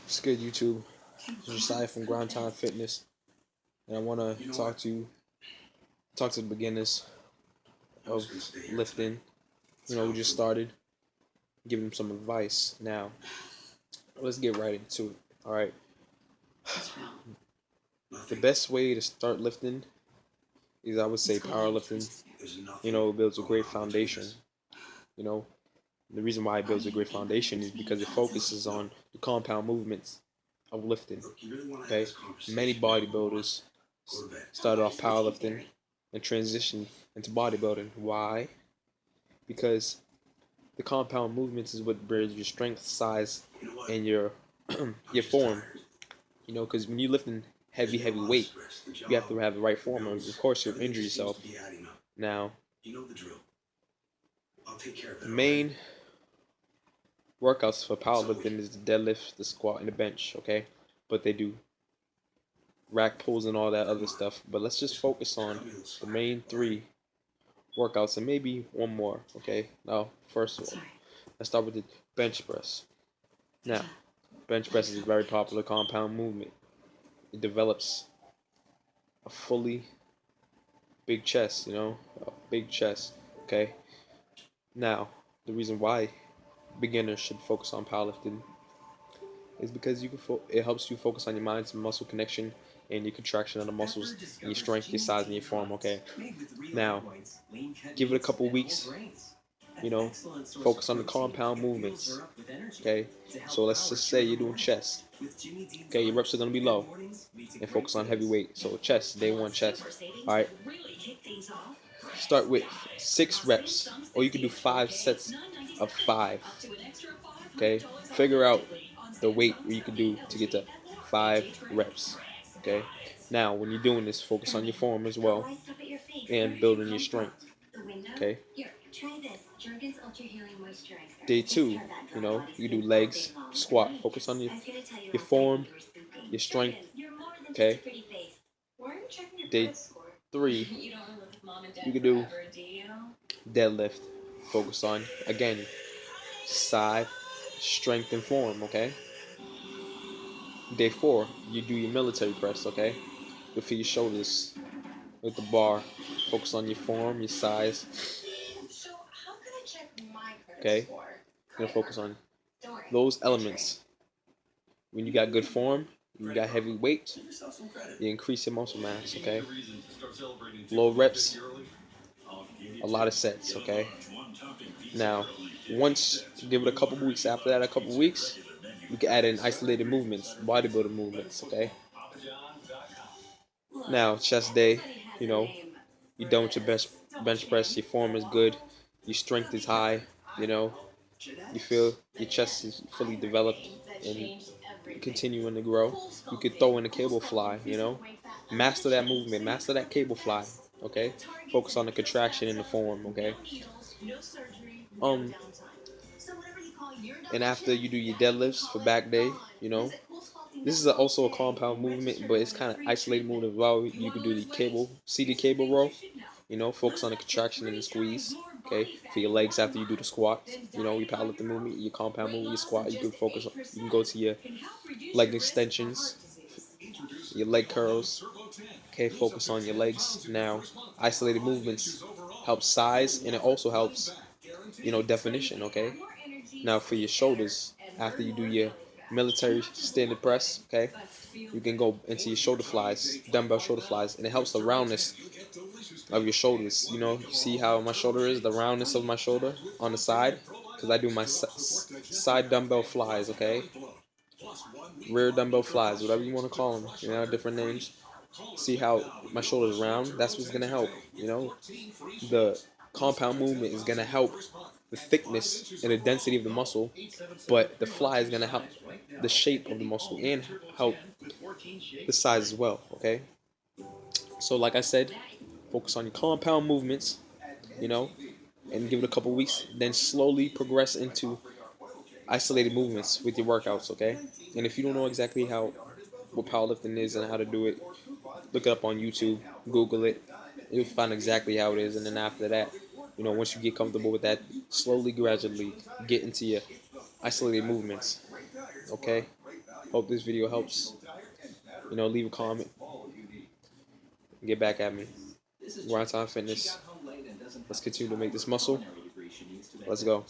It's good, YouTube. This is Josiah from Ground Time Fitness, and I want to talk to the beginners of lifting. We just started. Give them some advice. Now, let's get right into it. All right. The best way to start lifting is, I would say, powerlifting. It builds a great foundation. You know, the reason why it builds a great foundation is because it focuses on the compound movements of lifting. Okay, many bodybuilders started off powerlifting and transitioned into bodybuilding. Why? Because the compound movements is what builds your strength, size, and your your form. Because when you're lifting heavy weight, you have to have the right form, or of course you'll injure yourself. Now, the main workouts for powerlifting is the deadlift, the squat, and the bench. Okay, but they do rack pulls and all that other stuff. But let's just focus on the main three workouts and maybe one more. Okay, now first of all, let's start with the bench press. Now, bench press is a very popular compound movement. It develops a fully big chest, a big chest. Okay, now the reason why beginners should focus on powerlifting is because it helps you focus on your mind's muscle connection and your contraction of the muscles, and your strength, your size, and your form. Okay, now give it a couple weeks. Focus on the compound movements. Okay, so let's just say you're doing chest. Okay, your reps are gonna be low, and focus on heavyweight. So chest, day one chest. All right, start with 6 reps, or you can do 5 sets of 5. Okay, figure out the weight you can do to get to 5 reps. Okay, now when you're doing this, focus on your form as well and building your strength. Okay, day two, you do legs, squat, focus on your form, your strength. Okay, day three, you can do deadlift, focus on again side, strength, and form. Okay, day four, you do your military press. Okay, good for your shoulders with the bar, focus on your form, your size. Okay, you're gonna focus on those elements. When you got good form, you got heavy weight, you increase your muscle mass. Okay, low reps, a lot of sets. Okay, now once you give it a couple weeks, after that a couple weeks, you can add in isolated movements, bodybuilder movements. Okay, now chest day, you know you're done with your bench press, your form is good, your strength is high, you know you feel your chest is fully developed and continuing to grow. You could throw in a cable fly, master that movement, master that cable fly. Okay, focus on the contraction in the form. Okay, um and after you do your deadlifts for back day, this is also a compound movement, but it's kind of isolated movement as well. You can do the seated cable row. Focus on the contraction and the squeeze. Okay, for your legs after you do the squat. Your powerlifting movement, your compound movement, your squat. You can focus on. You can go to your leg extensions, your leg curls. Okay, focus on your legs now. Isolated movements help size, and it also helps definition. Okay, now for your shoulders, after you do your military standard press, okay, you can go into your shoulder flies, dumbbell shoulder flies, and it helps the roundness of your shoulders. You see how my shoulder is, the roundness of my shoulder on the side, because I do my side dumbbell flies. Okay, rear dumbbell flies, whatever you want to call them, different names. See how my shoulders round? That's what's gonna help. The compound movement is gonna help the thickness and the density of the muscle, but the fly is gonna help the shape of the muscle and help the size as well. Okay, so like I said, focus on your compound movements, you know, and give it a couple weeks, then slowly progress into isolated movements with your workouts. Okay, and if you don't know exactly what powerlifting is and how to do it, look it up on YouTube, Google it. You'll find exactly how it is, and then after that, once you get comfortable with that, slowly, gradually get into your isolated movements. Okay, Hope this video helps. Leave a comment. Get back at me. Grind Time Fitness. Let's continue to make this muscle. Let's go.